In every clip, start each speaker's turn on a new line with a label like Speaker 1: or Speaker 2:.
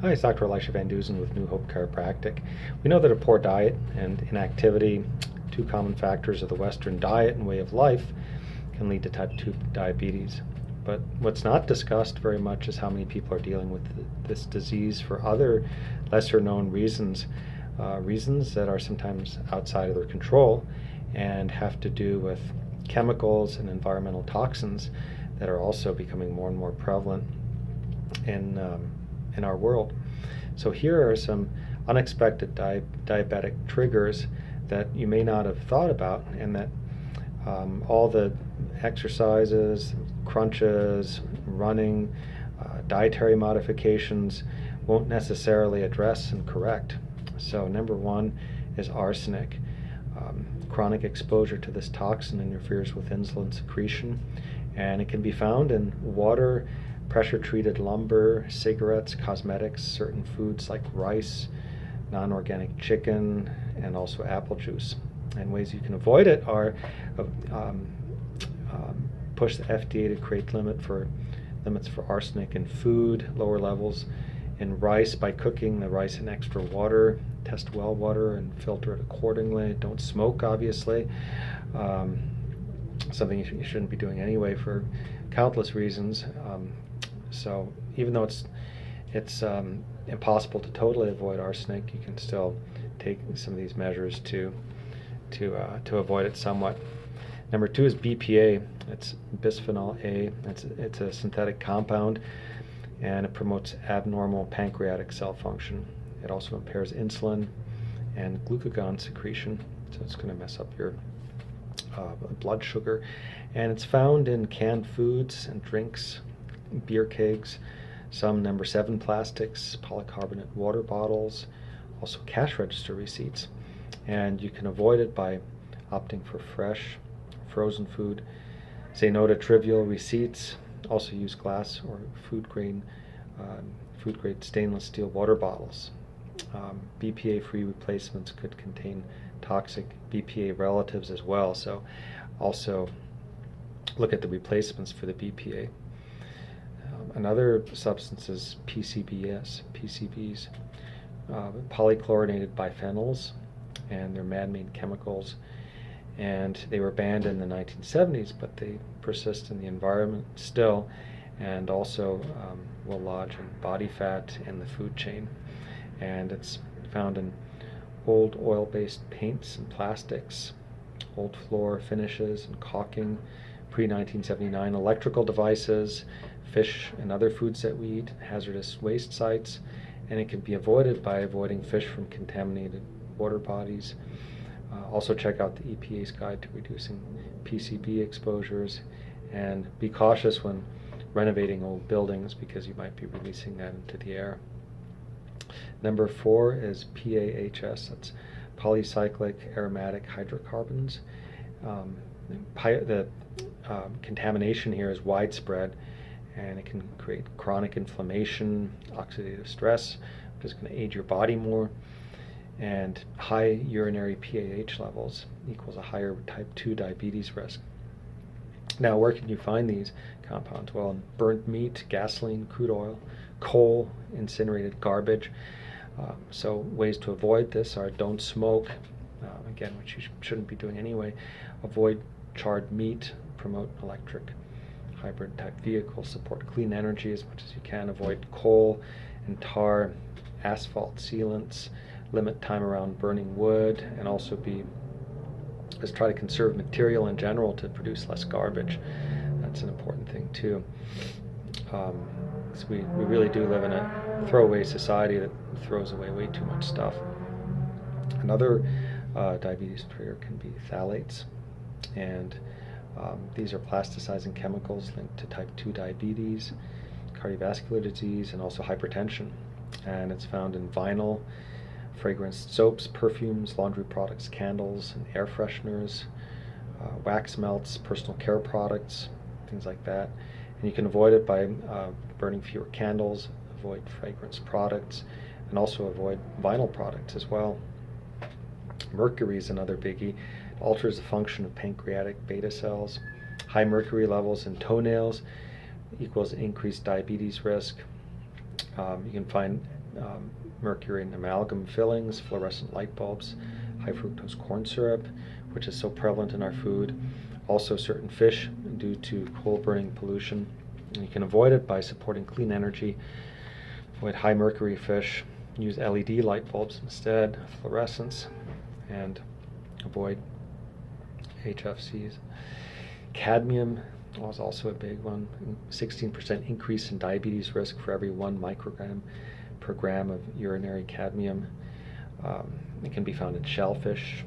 Speaker 1: Hi, it's Dr. Elisha Van Duzen with New Hope Chiropractic. We know that a poor diet and inactivity, two common factors of the Western diet and way of life, can lead to type 2 diabetes. But what's not discussed very much is how many people are dealing with this disease for other lesser known reasons, reasons that are sometimes outside of their control and have to do with chemicals and environmental toxins that are also becoming more and more prevalent in our world. So here are some unexpected diabetic triggers that you may not have thought about, and that all the exercises, crunches, running, dietary modifications won't necessarily address and correct. So number one is arsenic. Chronic exposure to this toxin interferes with insulin secretion, and it can be found in water, pressure-treated lumber, cigarettes, cosmetics, certain foods like rice, non-organic chicken, and also apple juice. And ways you can avoid it are push the FDA to create limits for arsenic in food, lower levels in rice by cooking the rice in extra water, test well water and filter it accordingly. Don't smoke, obviously. Something you shouldn't be doing anyway for countless reasons. So even though it's impossible to totally avoid arsenic, you can still take some of these measures to avoid it somewhat. Number two is BPA. It's bisphenol A. It's a synthetic compound, and it promotes abnormal pancreatic cell function. It also impairs insulin and glucagon secretion, so it's going to mess up your blood sugar. And it's found in canned foods and drinks, beer kegs, some number 7 plastics, polycarbonate water bottles, also cash register receipts. And you can avoid it by opting for fresh, frozen food. Say no to trivial receipts. Also use glass or food grade stainless steel water bottles. BPA-free replacements could contain toxic BPA relatives as well, so also look at the replacements for the BPA. Another substance is PCBs, polychlorinated biphenyls, and they're man-made chemicals, and they were banned in the 1970s, but they persist in the environment still, and also will lodge in body fat and the food chain. And it's found in old oil-based paints and plastics, old floor finishes and caulking, pre-1979 electrical devices, fish and other foods that we eat, hazardous waste sites, and it can be avoided by avoiding fish from contaminated water bodies. Also check out the EPA's Guide to Reducing PCB Exposures, and be cautious when renovating old buildings because you might be releasing that into the air. Number 4 is PAHS. That's polycyclic aromatic hydrocarbons. The contamination here is widespread, and it can create chronic inflammation, oxidative stress, which is going to age your body more, and high urinary PAH levels equals a higher type 2 diabetes risk. Now, where can you find these compounds? Well, in burnt meat, gasoline, crude oil, coal, incinerated garbage. So ways to avoid this are don't smoke, again, which you shouldn't be doing anyway. Avoid charred meat, promote electric hybrid type vehicles, support clean energy as much as you can, avoid coal and tar, asphalt sealants, limit time around burning wood, and also just try to conserve material in general to produce less garbage. That's an important thing too. So we really do live in a throwaway society that throws away way too much stuff. Another diabetes trigger can be phthalates, and these are plasticizing chemicals linked to type 2 diabetes, cardiovascular disease, and also hypertension. And it's found in vinyl, fragranced soaps, perfumes, laundry products, candles, and air fresheners, wax melts, personal care products, things like that. And you can avoid it by burning fewer candles, avoid fragrance products, and also avoid vinyl products as well. Mercury is another biggie. It alters the function of pancreatic beta cells. High mercury levels in toenails equals increased diabetes risk. You can find mercury in amalgam fillings, fluorescent light bulbs, high fructose corn syrup, which is so prevalent in our food. Also certain fish due to coal burning pollution. And you can avoid it by supporting clean energy, avoid high mercury fish, use LED light bulbs instead, fluorescence, and avoid HFCs. Cadmium was also a big one. 16% increase in diabetes risk for every 1 microgram per gram of urinary cadmium. It can be found in shellfish,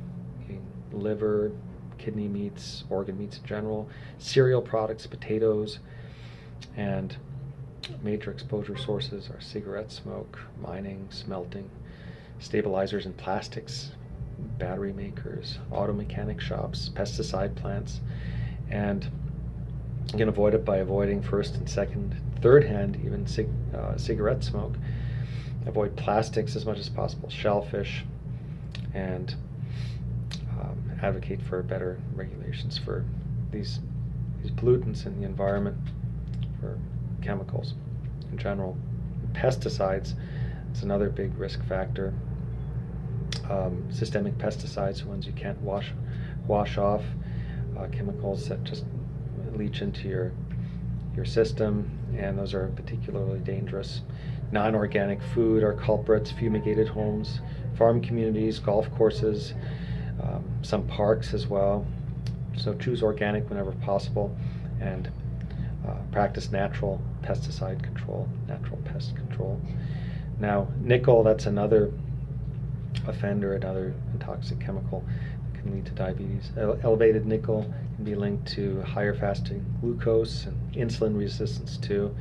Speaker 1: liver, kidney meats, organ meats in general, cereal products, potatoes, and major exposure sources are cigarette smoke, mining, smelting, stabilizers in plastics, battery makers, auto mechanic shops, pesticide plants, and you can avoid it by avoiding first and second, third hand, even cigarette smoke. Avoid plastics as much as possible, shellfish, and advocate for better regulations for these pollutants in the environment, for chemicals in general. Pesticides is another big risk factor. Systemic pesticides, ones you can't wash off, chemicals that just leach into your system, and those are particularly dangerous. Non-organic food are culprits, fumigated homes, farm communities, golf courses, some parks as well. So choose organic whenever possible, and practice natural pesticide control, natural pest control. Now, nickel, that's another offender, another toxic chemical that can lead to diabetes. Elevated nickel can be linked to higher fasting glucose and insulin resistance too.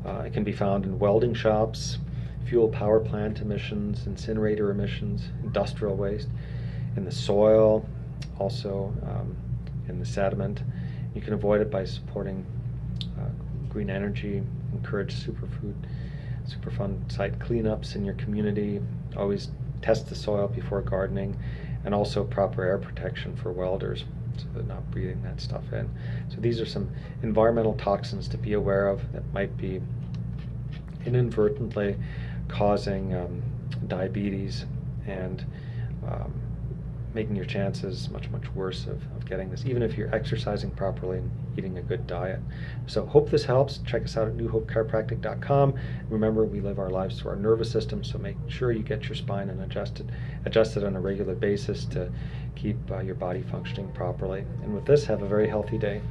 Speaker 1: It can be found in welding shops, fuel power plant emissions, incinerator emissions, industrial waste, in the soil, also in the sediment. You can avoid it by supporting green energy, encourage Superfund site cleanups in your community, always test the soil before gardening, and also proper air protection for welders so they're not breathing that stuff in. So these are some environmental toxins to be aware of that might be inadvertently causing diabetes and making your chances much worse of getting this, even if you're exercising properly and eating a good diet. So hope this helps. Check us out at newhopechiropractic.com. Remember, we live our lives through our nervous system, so make sure you get your spine and adjust it on a regular basis to keep your body functioning properly. And with this, have a very healthy day.